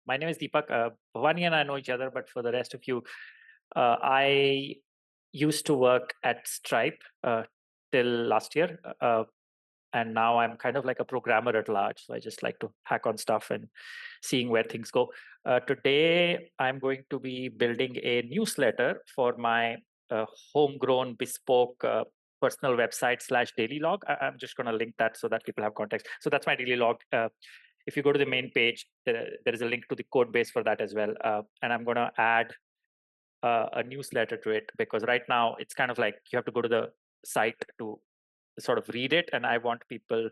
My name is Deepak. Bhavani and I know each other, but for the rest of you, I used to work at Stripe till last year, and now I'm kind of like a programmer at large. So I just like to hack on stuff and seeing where things go. Today, I'm going to be building a newsletter for my homegrown bespoke personal website / daily log. I'm just going to link that so that people have context. So that's my daily log. If you go to the main page, there is a link to the code base for that as well. And I'm going to add a newsletter to it because right now it's kind of like you have to go to the site to sort of read it. And I want people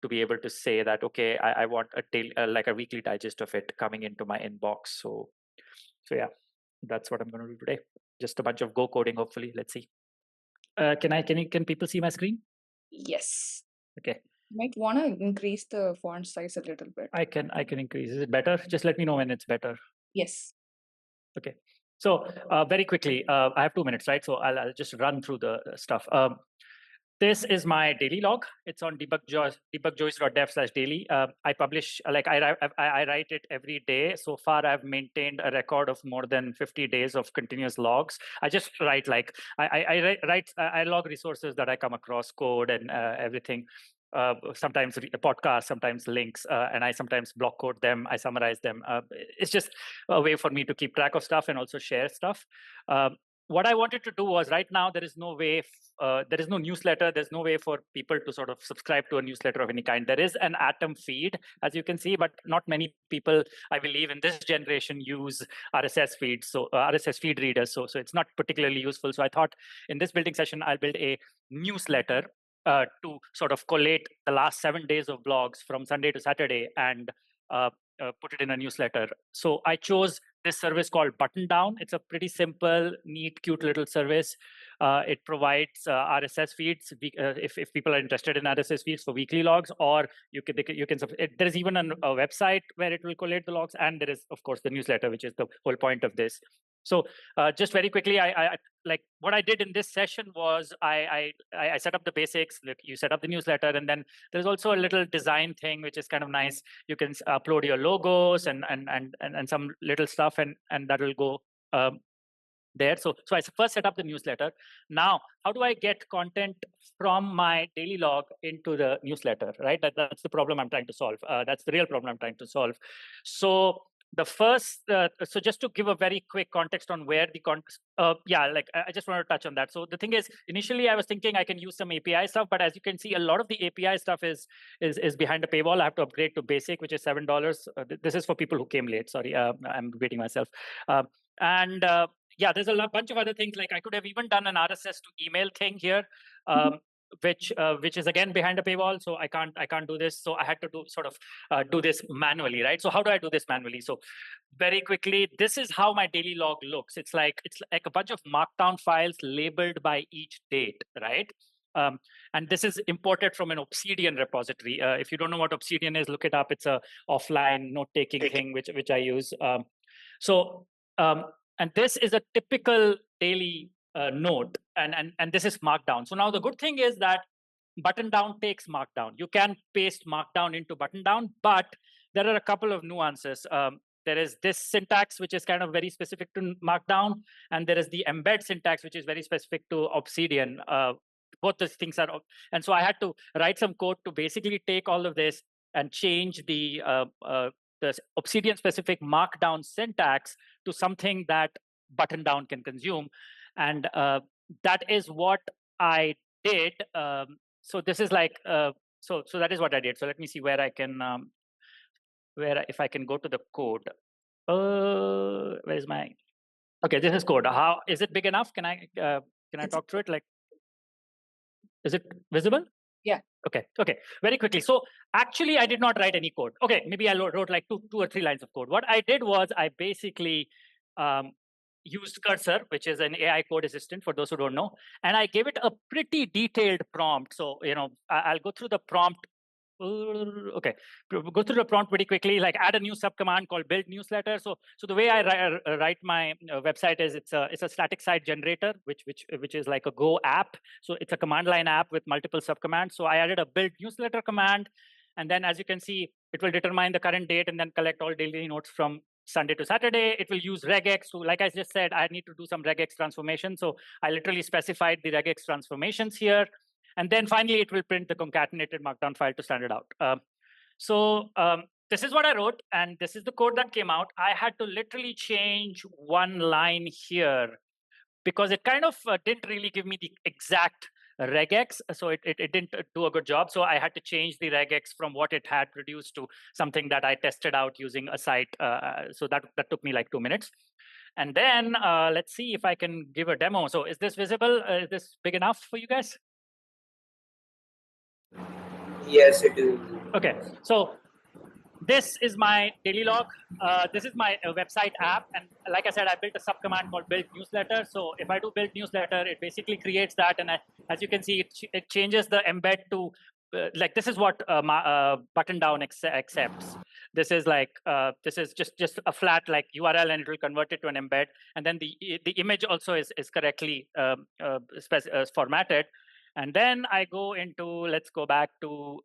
to be able to say that, okay, I want a daily, like a weekly digest of it coming into my inbox. So yeah, that's what I'm going to do today. Just a bunch of Go coding, hopefully. Let's see. Can people see my screen? Yes. Okay. You might want to increase the font size a little bit. I can increase. Is it better? Just let me know when it's better. Yes. Okay. So very quickly, I have 2 minutes, right? So I'll just run through the stuff. This is my daily log. It's on deepakjois.dev/daily. I publish, like I write it every day. So far, I've maintained a record of more than 50 days of continuous logs. I just write like, I log resources that I come across, code and everything. Sometimes a podcast, sometimes links, and I sometimes block code them. I summarize them. It's just a way for me to keep track of stuff and also share stuff. What I wanted to do was right now there is no way, there is no newsletter. There's no way for people to sort of subscribe to a newsletter of any kind. There is an Atom feed, as you can see, but not many people, I believe, in this generation use RSS feeds, so RSS feed readers. So it's not particularly useful. So I thought in this building session, I'll build a newsletter to sort of collate the last 7 days of blogs from Sunday to Saturday and put it in a newsletter. So I chose this service called Button Down. It's a pretty simple, neat, cute little service. It provides RSS feeds if people are interested in RSS feeds for weekly logs, or there is even a website where it will collate the logs, and there is of course the newsletter, which is the whole point of this. So just very quickly, I like what I did in this session was I set up the basics. Like you set up the newsletter, and then there's also a little design thing which is kind of nice. You can upload your logos and some little stuff, and that will go there. So I first set up the newsletter. Now, how do I get content from my daily log into the newsletter? Right, that's the problem I'm trying to solve. That's the real problem I'm trying to solve. So the first, so just to give a very quick context on where the I just want to touch on that. So the thing is, initially I was thinking I can use some API stuff, but as you can see, a lot of the API stuff is behind a paywall. I have to upgrade to basic, which is $7. This is for people who came late. Sorry, I'm repeating myself. And yeah, there's a bunch of other things. Like I could have even done an RSS to email thing here. Which is again behind a paywall, so I can't do this. So I had to do this manually, right? So how do I do this manually? So very quickly, this is how my daily log looks. It's like a bunch of markdown files labeled by each date, right? And this is imported from an Obsidian repository. If you don't know what Obsidian is, look it up. It's a offline note-taking thing which I use. And this is a typical daily note, and this is Markdown. So now the good thing is that Button Down takes Markdown. You can paste Markdown into Button Down, but there are a couple of nuances. There is this syntax, which is kind of very specific to Markdown, and there is the embed syntax, which is very specific to Obsidian. Both those things are, and so I had to write some code to basically take all of this and change the Obsidian specific Markdown syntax to something that Button Down can consume. And that is what I did. So this is like, so that is what I did. So let me see where I can, if I can go to the code. Where's my, okay, this is code. How, is it big enough? Can I talk through it? Like, is it visible? Yeah. Okay. Very quickly. So actually, I did not write any code. Okay, maybe I wrote like two or three lines of code. What I did was I basically used Cursor, which is an AI code assistant for those who don't know, and I gave it a pretty detailed prompt. So I'll go through the prompt. Okay, go through the prompt pretty quickly. Like add a new subcommand called build newsletter. So the way I write my website is it's a static site generator, which is like a Go app. So it's a command line app with multiple subcommands. So I added a build newsletter command, and then as you can see, it will determine the current date and then collect all daily notes from Sunday to Saturday. It will use regex to, like I just said, I need to do some regex transformation. So I literally specified the regex transformations here. And then finally, it will print the concatenated markdown file to standard out. This is what I wrote, and this is the code that came out. I had to literally change one line here because it kind of didn't really give me the exact regex, so it didn't do a good job. So I had to change the regex from what it had produced to something that I tested out using a site. So that took me like 2 minutes. And then let's see if I can give a demo. So is this visible? Is this big enough for you guys? Yes, it is. Okay, so this is my daily log. This is my website app. And like I said, I built a subcommand called build newsletter. So if I do build newsletter, it basically creates that. And as you can see, it changes the embed to, like, this is what button down accepts. This is like, this is just a flat like URL, and it will convert it to an embed. And then the image also is correctly formatted. And then I go into, let's go back to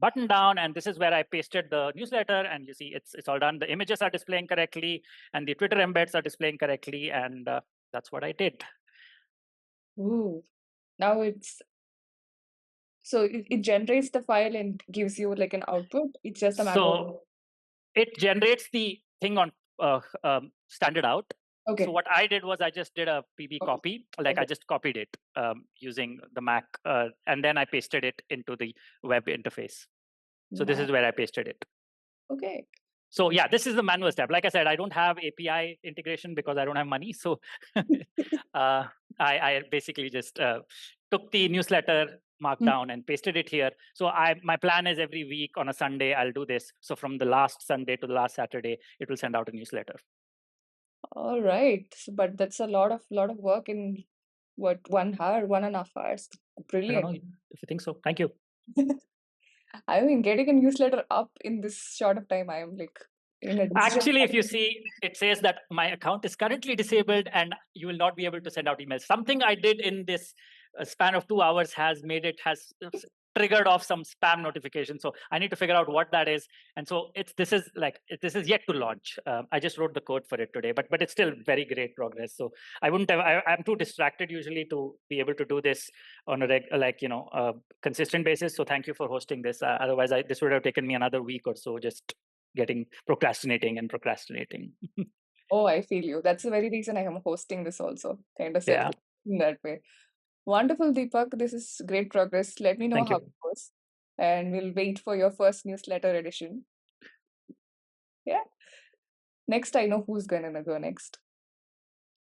button down, and this is where I pasted the newsletter, and you see it's all done. The images are displaying correctly, and the Twitter embeds are displaying correctly, and that's what I did. Ooh. Now it generates the file and gives you like an output. It's just a matter of. So it generates the thing on standard out. Okay. So what I did was I just did a PB Okay. copy, like I Okay. just copied it using the Mac, and then I pasted it into the web interface. So this is where I pasted it. Okay. So yeah, this is the manual step. Like I said, I don't have API integration because I don't have money. So I basically just took the newsletter markdown and pasted it here. So my plan is every week on a Sunday, I'll do this. So from the last Sunday to the last Saturday, it will send out a newsletter. All right. But that's a lot of work in what, 1 hour, 1.5 hours. I don't Brilliant. know if you think so. Thank you. I mean, getting a newsletter up in this short of time, I am like in a decision. Actually, if you see, it says that my account is currently disabled and you will not be able to send out emails. Something I did in this span of 2 hours has triggered off some spam notification. So I need to figure out what that is. And so this is yet to launch. I just wrote the code for it today, but it's still very great progress. So I'm too distracted usually to be able to do this on a consistent basis. So thank you for hosting this. Otherwise, this would have taken me another week or so, just procrastinating. Oh, I feel you. That's the very reason I am hosting this also. Kind of Yeah. in that way. Wonderful, Deepak. This is great progress. Let me know Thank how you. it goes. And we'll wait for your first newsletter edition. Yeah. Next, I know who's gonna go next.